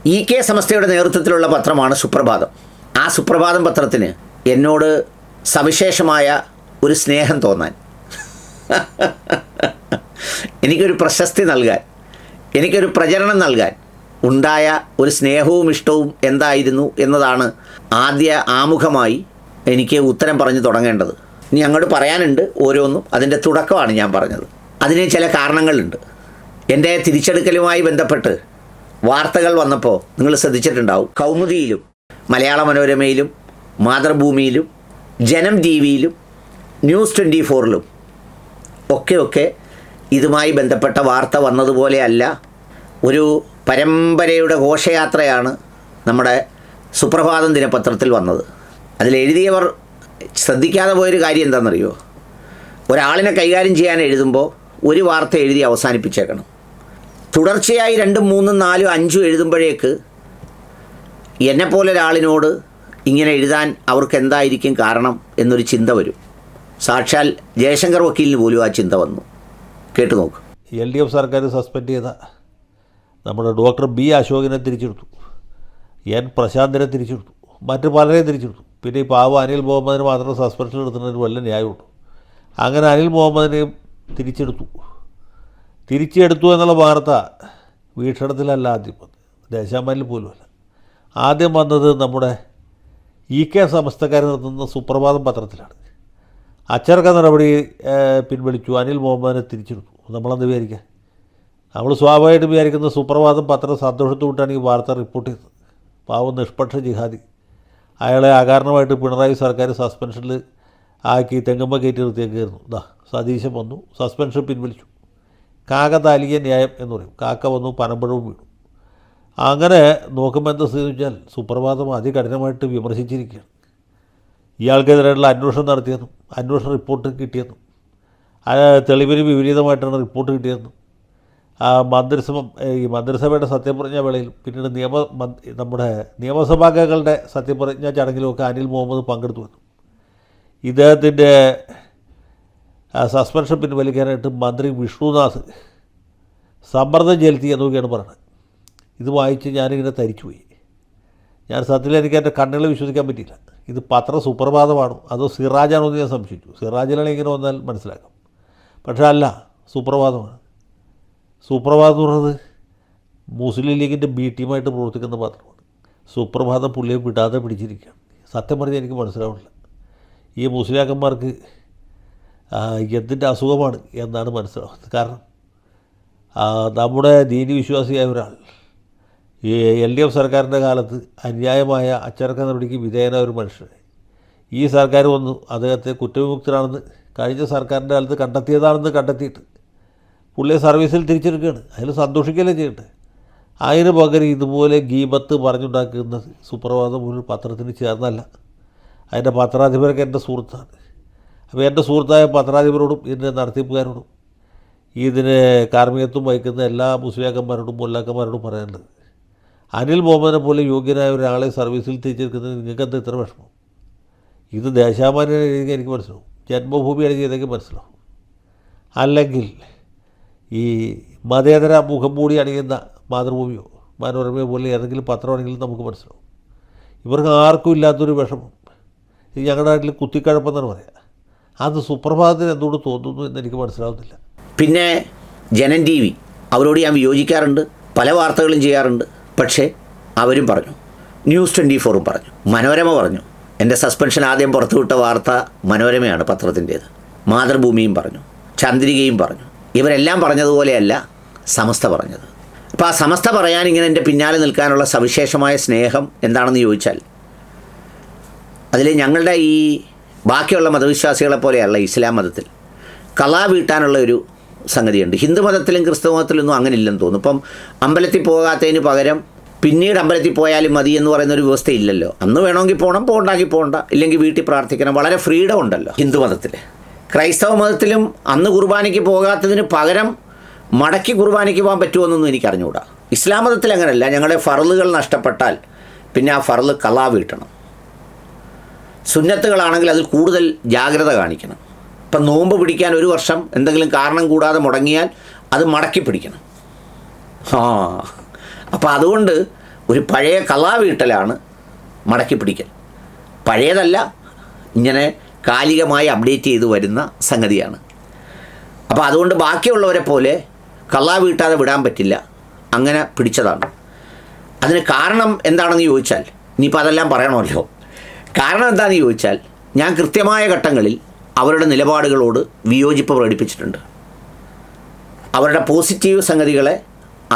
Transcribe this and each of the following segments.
EK സമസ്തയുടെ നേതൃത്വത്തിലുള്ള പത്രമാണ് സുപ്രഭാതം. ആ സുപ്രഭാതം പത്രത്തിന് എന്നോട് സവിശേഷമായ ഒരു സ്നേഹം തോന്നാൻ, എനിക്കൊരു പ്രശസ്തി നൽകാൻ, എനിക്കൊരു പ്രചരണം നൽകാൻ ഉണ്ടായ ഒരു സ്നേഹവും ഇഷ്ടവും എന്തായിരുന്നു എന്നതാണ് ആദ്യ ആമുഖമായി എനിക്ക് ഉത്തരം പറഞ്ഞു തുടങ്ങേണ്ടത്. ഇനി അങ്ങോട്ട് പറയാനുണ്ട് ഓരോന്നും. അതിൻ്റെ തുടക്കമാണ് ഞാൻ പറഞ്ഞത്. അതിന് ചില കാരണങ്ങളുണ്ട്. എൻ്റെ തിരിച്ചെടുക്കലുമായി ബന്ധപ്പെട്ട് വാർത്തകൾ വന്നപ്പോൾ നിങ്ങൾ ശ്രദ്ധിച്ചിട്ടുണ്ടാവും, കൗമുദിയിലും മലയാള മനോരമയിലും മാതൃഭൂമിയിലും ജനം TVയിലും ന്യൂസ് 24ലും ഒക്കെ ഇതുമായി ബന്ധപ്പെട്ട വാർത്ത വന്നതുപോലെയല്ല. ഒരു പരമ്പരയുടെ ഘോഷയാത്രയാണ് നമ്മുടെ സുപ്രഭാതം ദിനപത്രത്തിൽ വന്നത്. അതിലെഴുതിയവർ ശ്രദ്ധിക്കാതെ പോയൊരു കാര്യം എന്താണെന്നറിയോ? ഒരാളിനെ കൈകാര്യം ചെയ്യാൻ എഴുതുമ്പോൾ ഒരു വാർത്ത എഴുതി അവസാനിപ്പിച്ചേക്കണം. തുടർച്ചയായി 2, 3, 4, 5 എഴുതുമ്പോഴേക്ക് എന്നെപ്പോലെ ഒരാളിനോട് ഇങ്ങനെ എഴുതാൻ അവർക്ക് എന്തായിരിക്കും കാരണം എന്നൊരു ചിന്ത വരും. സാക്ഷാൽ ജയശങ്കർ വക്കീലിന് പോലും ആ ചിന്ത വന്നു. കേട്ടു നോക്ക്. LDF സർക്കാർ സസ്പെൻഡ് ചെയ്ത നമ്മുടെ ഡോക്ടർ B അശോകിനെ തിരിച്ചെടുത്തു, N പ്രശാന്തിനെ തിരിച്ചെടുത്തു, മറ്റ് പലരെയും തിരിച്ചെടുത്തു. പിന്നെ ഈ പാവ അനിൽ മുഹമ്മദിന് മാത്രം സസ്പെൻഷൻ എടുക്കുന്നതിന് വല്ല ന്യായമുണ്ട്. അങ്ങനെ അനിൽ മുഹമ്മദിനെയും തിരിച്ചെടുത്തു എന്നുള്ള വാർത്ത വീക്ഷണത്തിലല്ല ആദ്യം വന്നത്, ദേശാമാനിൽ പോലുമല്ല. ആദ്യം വന്നത് നമ്മുടെ EK സമസ്തക്കാർ നടത്തുന്ന സുപ്രഭാതം പത്രത്തിലാണ്. അച്ചടക്ക നടപടി പിൻവലിച്ചു, അനിൽ മുഹമ്മദിനെ തിരിച്ചെടുത്തു. നമ്മളെന്ത് വിചാരിക്കുക? നമ്മൾ സ്വാഭാവികമായിട്ട് വിചാരിക്കുന്ന സുപ്രഭാതം പത്രം സന്തോഷത്തോട്ടാണ് ഈ വാർത്ത റിപ്പോർട്ട് ചെയ്തത്. പാവം നിഷ്പക്ഷ ജിഹാദി, അയാളെ അകാരണമായിട്ട് പിണറായി സർക്കാർ സസ്പെൻഷനിൽ ആക്കി തെങ്ങുമ്പ കയറ്റി നിർത്തിയേക്കായിരുന്നു. സതീശൻ വന്നു, സസ്പെൻഷൻ പിൻവലിച്ചു. കാക്കതാലിയ ന്യായം എന്ന് പറയും. കാക്ക വന്നു, പനമ്പഴവും വീണു. അങ്ങനെ നോക്കുമ്പോൾ എന്താ സ്ഥിതി വെച്ചാൽ സുപ്രഭാതം അതികഠിനമായിട്ട് വിമർശിച്ചിരിക്കുകയാണ്. ഇയാൾക്കെതിരെയുള്ള അന്വേഷണം നടത്തിയെന്നും അന്വേഷണ റിപ്പോർട്ട് കിട്ടിയെന്നും തെളിവിന് വിപരീതമായിട്ടാണ് റിപ്പോർട്ട് കിട്ടിയതെന്നും ഈ മന്ത്രിസഭയുടെ സത്യപ്രതിജ്ഞാ വേളയിലും പിന്നീട് നമ്മുടെ നിയമസഭാംഗങ്ങളുടെ സത്യപ്രതിജ്ഞാ ചടങ്ങിലുമൊക്കെ അനിൽ മുഹമ്മദ് പങ്കെടുത്തുവെന്നും ഇദ്ദേഹത്തിൻ്റെ സസ്പെൻഷൻ പിൻവലിക്കാനായിട്ട് മന്ത്രി വിഷ്ണുനാഥ് സമ്മർദ്ദം ചെലുത്തി എന്നൊക്കെയാണ് പറയുന്നത്. ഇത് വായിച്ച് ഞാനിങ്ങനെ തരിച്ചുപോയി. ഞാൻ സത്യത്തിൽ എനിക്ക് എൻ്റെ കണ്ണുകളെ വിശ്വസിക്കാൻ പറ്റിയില്ല. ഇത് പത്ര സുപ്രഭാതമാണോ അതോ സിറാജാണോ എന്ന് ഞാൻ സംശയിച്ചു. സിറാജിലാണെങ്കിൽ ഇങ്ങനെ വന്നാൽ മനസ്സിലാക്കാം, പക്ഷേ അല്ല, സുപ്രഭാതമാണ്. സുപ്രഭാതം എന്ന് പറയുന്നത് മുസ്ലിം ലീഗിൻ്റെ B ടീമായിട്ട് പ്രവർത്തിക്കുന്ന പത്രമാണ്. സുപ്രഭാതം പുള്ളിയെ വിടാതെ പിടിച്ചിരിക്കുകയാണ്. സത്യം പറഞ്ഞാൽ എനിക്ക് മനസ്സിലാവില്ല ഈ മുസ്ലിയാക്കന്മാർക്ക് എന്തിൻ്റെ അസുഖമാണ് എന്നാണ് മനസ്സിലാവുന്നത്. കാരണം നമ്മുടെ ദീനി വിശ്വാസിയായ ഒരാൾ ഈ LDF സർക്കാരിൻ്റെ കാലത്ത് അന്യായമായ അച്ചടക്ക നടപടിക്ക് വിധേയനായ ഒരു മനുഷ്യനെ ഈ സർക്കാർ വന്നു അദ്ദേഹത്തെ കുറ്റവിമുക്തനാണെന്ന് കഴിഞ്ഞ സർക്കാരിൻ്റെ കാലത്ത് കണ്ടെത്തിയിട്ട് പുള്ളിയെ സർവീസിൽ തിരിച്ചെടുക്കുകയാണ്. അതിൽ സന്തോഷിക്കുകയല്ലേ ചെയ്യട്ടെ. അതിന് പകരം ഇതുപോലെ ഗീബത്ത് പറഞ്ഞുണ്ടാക്കുന്നത് സുപ്രഭാതം ഒരു പത്രത്തിന് ചേർന്നല്ല. അതിൻ്റെ പത്രാധിപരൊക്കെ എൻ്റെ സുഹൃത്താണ്. അപ്പോൾ എൻ്റെ സുഹൃത്തായ പത്രാധിപരോടും ഇതിൻ്റെ നടത്തിപ്പുകാരോടും ഇതിന് കാർമ്മികത്വം വഹിക്കുന്ന എല്ലാ മുസ്ലിയാക്കന്മാരോടും മുല്ലാക്കന്മാരോടും പറയാനുള്ളത്, അനിൽ മുഹമ്മദിനെ പോലെ യോഗ്യനായ ഒരാളെ സർവീസിൽ തിരിച്ചെടുക്കുന്നത് നിങ്ങൾക്കെന്താ ഇത്ര വിഷമം? ഇത് ദേശാമാന്യ എഴുതി എനിക്ക് മനസ്സിലാവും, ജന്മഭൂമി എഴുതി ചെയ്തെങ്കിൽ മനസ്സിലാവും. അല്ലെങ്കിൽ ഈ മതേതര മുഖം മൂടി അണിയുന്ന മാതൃഭൂമിയോ മനോരമയോ പോലെ ഏതെങ്കിലും പത്രമാണെങ്കിലും നമുക്ക് മനസ്സിലാവും. ഇവർക്ക് ആർക്കും ഇല്ലാത്തൊരു വിഷമം ഇത് ഞങ്ങളുടെ നാട്ടിൽ കുത്തിക്കഴപ്പെന്നാണ് പറയുക. അത് സുപ്രഭാതത്തിന് എന്തുകൊണ്ട് തോന്നുന്നു എന്നെനിക്ക് മനസ്സിലാവുന്നില്ല. പിന്നെ ജനം TV അവരോട് ഞാൻ വിയോജിക്കാറുണ്ട്, പല വാർത്തകളും ചെയ്യാറുണ്ട്. പക്ഷേ അവരും പറഞ്ഞു, ന്യൂസ് 24ഉം പറഞ്ഞു, മനോരമ പറഞ്ഞു. എൻ്റെ സസ്പെൻഷൻ ആദ്യം പുറത്തുവിട്ട വാർത്ത മനോരമയാണ് പത്രത്തിൻ്റേത്. മാതൃഭൂമിയും പറഞ്ഞു, ചന്ദ്രികയും പറഞ്ഞു. ഇവരെല്ലാം പറഞ്ഞതുപോലെയല്ല സമസ്ത പറഞ്ഞത്. അപ്പോൾ ആ സമസ്ത പറയാൻ ഇങ്ങനെ എൻ്റെ പിന്നാലെ നിൽക്കാനുള്ള സവിശേഷമായ സ്നേഹം എന്താണെന്ന് ചോദിച്ചാൽ, അതിൽ ഞങ്ങളുടെ ഈ ബാക്കിയുള്ള മതവിശ്വാസികളെ പോലെയല്ല ഇസ്ലാം മതത്തിൽ കളാ വീട്ടാനുള്ള ഒരു സംഗതിയുണ്ട്. ഹിന്ദു മതത്തിലും ക്രിസ്തു മതത്തിലൊന്നും അങ്ങനെ ഇല്ലെന്ന് തോന്നുന്നു. ഇപ്പം അമ്പലത്തിൽ പോകാത്തതിന് പകരം പിന്നീട് അമ്പലത്തിൽ പോയാലും മതി എന്ന് പറയുന്നൊരു വ്യവസ്ഥ ഇല്ലല്ലോ. അന്ന് വേണമെങ്കിൽ പോകണം, പോകണ്ടെങ്കിൽ പോകണ്ട, ഇല്ലെങ്കിൽ വീട്ടിൽ പ്രാർത്ഥിക്കണം. വളരെ ഫ്രീഡം ഉണ്ടല്ലോ ഹിന്ദു മതത്തിൽ. ക്രൈസ്തവ മതത്തിലും അന്ന് കുർബാനയ്ക്ക് പോകാത്തതിന് പകരം മടക്കി കുർബാനയ്ക്ക് പോകാൻ പറ്റുമെന്നൊന്നും എനിക്കറിഞ്ഞുകൂടാ. ഇസ്ലാം മതത്തിൽ അങ്ങനെയല്ല. ഞങ്ങളുടെ ഫർളുകൾ നഷ്ടപ്പെട്ടാൽ പിന്നെ ആ ഫർള് കളാ വീട്ടണം. സുന്നത്തുകളാണെങ്കിൽ അതിൽ കൂടുതൽ ജാഗ്രത കാണിക്കണം. ഇപ്പം നോമ്പ് പിടിക്കാൻ ഒരു വർഷം എന്തെങ്കിലും കാരണം കൂടാതെ മുടങ്ങിയാൽ അത് മടക്കി പിടിക്കണം. അപ്പോൾ അതുകൊണ്ട് ഒരു പഴയ കളാ വീട്ടലാണ് മടക്കി പിടിക്കൽ. പഴയതല്ല, ഇങ്ങനെ കാലികമായി അപ്ഡേറ്റ് ചെയ്ത് വരുന്ന സംഗതിയാണ്. അപ്പോൾ അതുകൊണ്ട് ബാക്കിയുള്ളവരെ പോലെ കളാ വീട്ടാതെ വിടാൻ പറ്റില്ല, അങ്ങനെ പിടിച്ചതാണ്. അതിന് കാരണം എന്താണെന്ന് ചോദിച്ചാൽ, ഇനിയിപ്പോൾ അതെല്ലാം പറയണമല്ലോ. കാരണം എന്താണെന്ന് ചോദിച്ചാൽ, ഞാൻ കൃത്യമായ ഘട്ടങ്ങളിൽ അവരുടെ നിലപാടുകളോട് വിയോജിപ്പ് പ്രകടിപ്പിച്ചിട്ടുണ്ട്, അവരുടെ പോസിറ്റീവ് സംഗതികളെ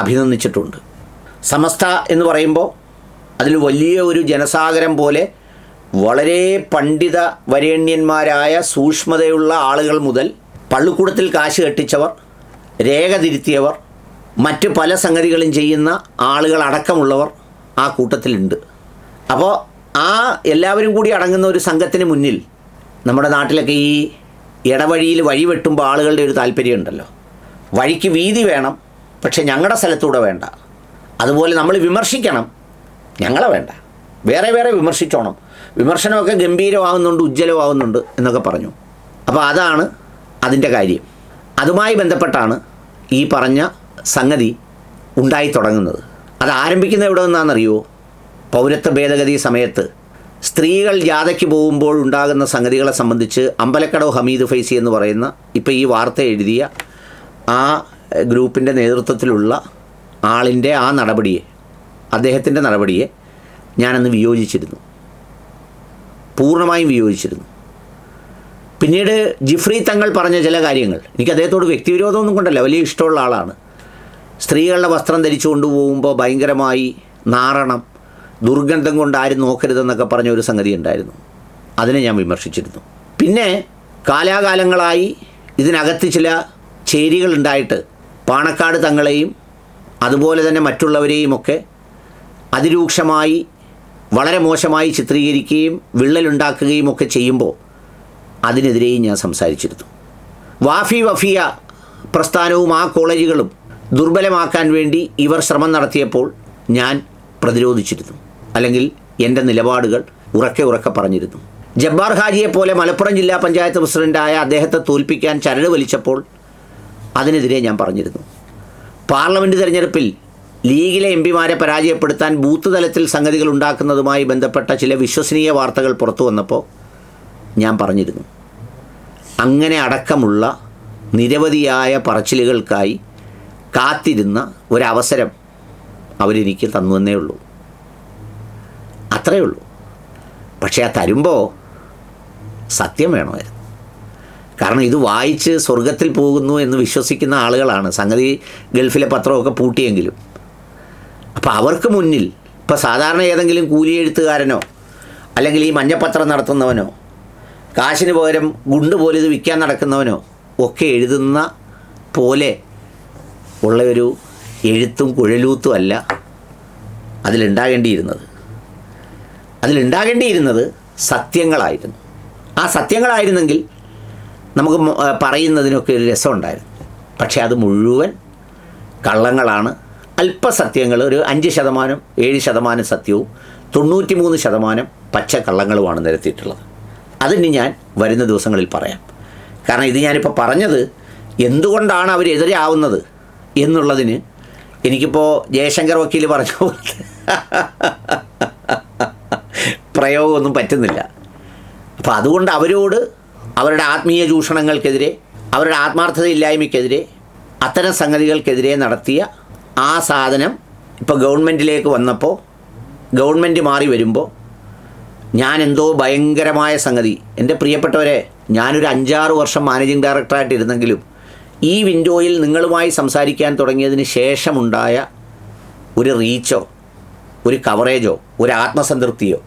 അഭിനന്ദിച്ചിട്ടുണ്ട്. സമസ്ത എന്ന് പറയുമ്പോൾ അതിൽ വലിയ ഒരു ജനസാഗരം പോലെ വളരെ പണ്ഡിത വരേണ്യന്മാരായ സൂക്ഷ്മതയുള്ള ആളുകൾ മുതൽ പള്ളിക്കൂടത്തിൽ കാശ് കെട്ടിച്ചവർ, രേഖ തിരുത്തിയവർ, മറ്റ് പല സംഗതികളും ചെയ്യുന്ന ആളുകളടക്കമുള്ളവർ ആ കൂട്ടത്തിലുണ്ട്. അപ്പോൾ ആ എല്ലാവരും കൂടി അടങ്ങുന്ന ഒരു സംഘത്തിന് മുന്നിൽ നമ്മുടെ നാട്ടിലൊക്കെ ഈ ഇടവഴിയിൽ വഴി വെട്ടുമ്പോൾ ആളുകളുടെ ഒരു താല്പര്യമുണ്ടല്ലോ, വഴിക്ക് വീതി വേണം, പക്ഷെ ഞങ്ങളുടെ സ്ഥലത്തൂടെ വേണ്ട. അതുപോലെ നമ്മൾ വിമർശിക്കണം, ഞങ്ങളെ വേണ്ട, വേറെ വേറെ വിമർശിച്ചോണം. വിമർശനമൊക്കെ ഗംഭീരമാകുന്നുണ്ട്, ഉജ്ജ്വലമാകുന്നുണ്ട് എന്നൊക്കെ പറഞ്ഞു. അപ്പോൾ അതാണ് അതിൻ്റെ കാര്യം. അതുമായി ബന്ധപ്പെട്ടാണ് ഈ പറഞ്ഞ സംഗതി ഉണ്ടായി തുടങ്ങുന്നത്. അത് ആരംഭിക്കുന്നത് എവിടെ നിന്നാണെന്നറിയോ? പൗരത്വ ഭേദഗതി സമയത്ത് സ്ത്രീകൾ ജാഥയ്ക്ക് പോകുമ്പോൾ ഉണ്ടാകുന്ന സംഗതികളെ സംബന്ധിച്ച് അമ്പലക്കടവ് ഹമീദ് ഫൈസി എന്ന് പറയുന്ന ഇപ്പോൾ ഈ വാർത്ത എഴുതിയ ആ ഗ്രൂപ്പിൻ്റെ നേതൃത്വത്തിലുള്ള ആളിൻ്റെ ആ നടപടിയെ, അദ്ദേഹത്തിൻ്റെ നടപടിയെ ഞാനന്ന് വിയോജിച്ചിരുന്നു, പൂർണ്ണമായും വിയോജിച്ചിരുന്നു. പിന്നീട് ജിഫ്രി തങ്ങൾ പറഞ്ഞ ചില കാര്യങ്ങൾ, എനിക്ക് അദ്ദേഹത്തോട് വ്യക്തിവിരോധമൊന്നും കൊണ്ടല്ല, വലിയ ഇഷ്ടമുള്ള ആളാണ്. സ്ത്രീകളുടെ വസ്ത്രം ധരിച്ചു കൊണ്ടുപോകുമ്പോൾ ഭയങ്കരമായി നാറണം, ദുർഗന്ധം കൊണ്ട് ആരും നോക്കരുതെന്നൊക്കെ പറഞ്ഞ ഒരു സംഗതി ഉണ്ടായിരുന്നു. അതിനെ ഞാൻ വിമർശിച്ചിരുന്നു. പിന്നെ കാലാകാലങ്ങളായി ഇതിനകത്ത് ചില ചേരികളുണ്ടായിട്ട് പാണക്കാട് തങ്ങളെയും അതുപോലെ തന്നെ മറ്റുള്ളവരെയും ഒക്കെ അതിരൂക്ഷമായി വളരെ മോശമായി ചിത്രീകരിക്കുകയും വിള്ളലുണ്ടാക്കുകയും ഒക്കെ ചെയ്യുമ്പോൾ അതിനെതിരെയും ഞാൻ സംസാരിച്ചിരുന്നു. വഫിയ പ്രസ്ഥാനവും ആ കോളേജുകളും ദുർബലമാക്കാൻ വേണ്ടി ഇവർ ശ്രമം നടത്തിയപ്പോൾ ഞാൻ പ്രതിരോധിച്ചിരുന്നു, അല്ലെങ്കിൽ എൻ്റെ നിലപാടുകൾ ഉറക്കെ പറഞ്ഞിരുന്നു. ജബ്ബാർ ഹാജിയെപ്പോലെ മലപ്പുറം ജില്ലാ പഞ്ചായത്ത് പ്രസിഡൻ്റായ അദ്ദേഹത്തെ തോൽപ്പിക്കാൻ ചരട് വലിച്ചപ്പോൾ അതിനെതിരെ ഞാൻ പറഞ്ഞിരുന്നു. പാർലമെൻറ്റ് തിരഞ്ഞെടുപ്പിൽ ലീഗിലെ എംപിമാരെ പരാജയപ്പെടുത്താൻ ബൂത്ത് തലത്തിൽ സംഗതികൾ ഉണ്ടാക്കുന്നതുമായി ബന്ധപ്പെട്ട ചില വിശ്വസനീയ വാർത്തകൾ പുറത്തു വന്നപ്പോൾ ഞാൻ പറഞ്ഞിരുന്നു. അങ്ങനെ അടക്കമുള്ള നിരവധിയായ പറച്ചിലുകൾക്കായി കാത്തിരുന്ന ഒരവസരം അവരെനിക്ക് തന്നുവെന്നേ ഉള്ളൂ, അത്രയേ ഉള്ളൂ. പക്ഷേ ആ തരുമ്പോൾ സത്യം വേണമായിരുന്നു. കാരണം ഇത് വായിച്ച് സ്വർഗത്തിൽ പോകുന്നു എന്ന് വിശ്വസിക്കുന്ന ആളുകളാണ്. സംഗതി ഗൾഫിലെ പത്രമൊക്കെ പൂട്ടിയെങ്കിലും. അപ്പോൾ അവർക്ക് മുന്നിൽ ഇപ്പോൾ സാധാരണ ഏതെങ്കിലും കൂലി എഴുത്തുകാരനോ അല്ലെങ്കിൽ ഈ മഞ്ഞപ്പത്രം നടത്തുന്നവനോ കാശിന് പകരം ഗുണ്ട് പോലെ ഇത് വിൽക്കാൻ നടക്കുന്നവനോ ഒക്കെ എഴുതുന്ന പോലെ ഉള്ള ഒരു എഴുത്തും കുഴലൂത്തും അല്ല അതിലുണ്ടാകേണ്ടിയിരുന്നത് സത്യങ്ങളായിരുന്നു. ആ സത്യങ്ങളായിരുന്നെങ്കിൽ നമുക്ക് പറയുന്നതിനൊക്കെ ഒരു രസമുണ്ടായിരുന്നു. പക്ഷേ അത് മുഴുവൻ കള്ളങ്ങളാണ്. അല്പസത്യങ്ങൾ, ഒരു 5%, 7% സത്യവും 93% പച്ചക്കള്ളങ്ങളുമാണ് നിരത്തിയിട്ടുള്ളത്. അതിന് ഞാൻ വരുന്ന ദിവസങ്ങളിൽ പറയാം. കാരണം ഇത് ഞാനിപ്പോൾ പറഞ്ഞത് എന്തുകൊണ്ടാണ് അവരെതിരാവുന്നത് എന്നുള്ളതിന് എനിക്കിപ്പോൾ ജയശങ്കർ വക്കീൽ പറഞ്ഞ പോലെ പ്രയോഗമൊന്നും പറ്റുന്നില്ല. അപ്പോൾ അതുകൊണ്ട് അവരോട് അവരുടെ ആത്മീയ ചൂഷണങ്ങൾക്കെതിരെ, അവരുടെ ആത്മാർത്ഥതയില്ലായ്മയ്ക്കെതിരെ, അത്തരം സംഗതികൾക്കെതിരെ നടത്തിയ ആ സാധനം ഇപ്പോൾ ഗവൺമെൻറ്റിലേക്ക് വന്നപ്പോൾ, ഗവൺമെൻറ് മാറി വരുമ്പോൾ ഞാൻ എന്തോ ഭയങ്കരമായ സംഗതി, എൻ്റെ പ്രിയപ്പെട്ടവരെ, ഞാനൊരു 5-6 വർഷം മാനേജിങ് ഡയറക്ടറായിട്ട് ഇരുന്നെങ്കിലും ഈ വിൻഡോയിൽ നിങ്ങളുമായി സംസാരിക്കാൻ തുടങ്ങിയതിന് ശേഷമുണ്ടായ ഒരു റീച്ചോ ഒരു കവറേജോ ഒരു ആത്മസംതൃപ്തിയോ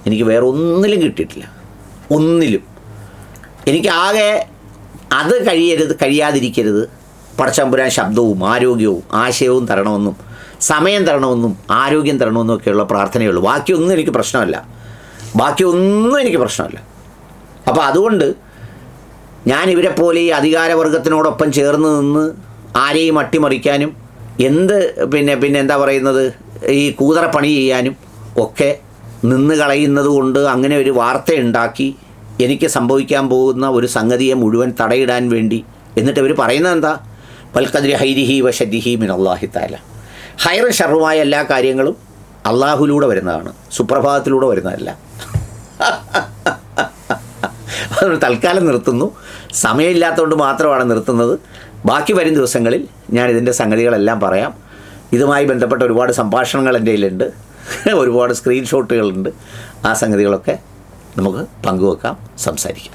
എനിക്ക് വേറെ ഒന്നിലും കിട്ടിയിട്ടില്ല. ഒന്നിലും. എനിക്കാകെ അത് കഴിയാതിരിക്കരുത്, പടച്ചമ്പുരാൻ ശബ്ദവും ആരോഗ്യവും ആശയവും തരണമെന്നും സമയം തരണമെന്നും ആരോഗ്യം തരണമെന്നും ഒക്കെയുള്ള പ്രാർത്ഥനയുള്ളൂ. ബാക്കിയൊന്നും എനിക്ക് പ്രശ്നമല്ല. അപ്പോൾ അതുകൊണ്ട് ഞാൻ ഇവരെ പോലെ ഈ അധികാരവർഗത്തിനോടൊപ്പം ചേർന്ന് നിന്ന് ആരെയും അട്ടിമറിക്കാനും പിന്നെ എന്താ പറയുന്നത്, ഈ കൂതറ പണി ചെയ്യാനും ഒക്കെ നിന്ന് കളയുന്നത് കൊണ്ട് അങ്ങനെ ഒരു വാർത്തയുണ്ടാക്കി എനിക്ക് സംഭവിക്കാൻ പോകുന്ന ഒരു സംഗതിയെ മുഴുവൻ തടയിടാൻ വേണ്ടി, എന്നിട്ട് ഇവർ പറയുന്നത് എന്താ, വൽഖദ്രി ഹൈരിഹി വശദിഹി മിനല്ലാഹി തആല, ഹൈറും ഷർറുമായ എല്ലാ കാര്യങ്ങളും അള്ളാഹുലൂടെ വരുന്നതാണ്, സുപ്രഭാതത്തിലൂടെ വരുന്നതല്ല. അതുകൊണ്ട് തൽക്കാലം നിർത്തുന്നു. സമയമില്ലാത്തതുകൊണ്ട് മാത്രമാണ് നിർത്തുന്നത്. ബാക്കി വരും ദിവസങ്ങളിൽ ഞാൻ ഇതിൻ്റെ സംഗതികളെല്ലാം പറയാം. ഇതുമായി ബന്ധപ്പെട്ട ഒരുപാട് സംഭാഷണങ്ങൾ എൻ്റെ കയ്യിലുണ്ട്, ഒരുപാട് സ്ക്രീൻഷോട്ടുകളുണ്ട്. ആ സംഗതികളൊക്കെ നമുക്ക് പങ്കുവെക്കാം, സംസാരിക്കാം.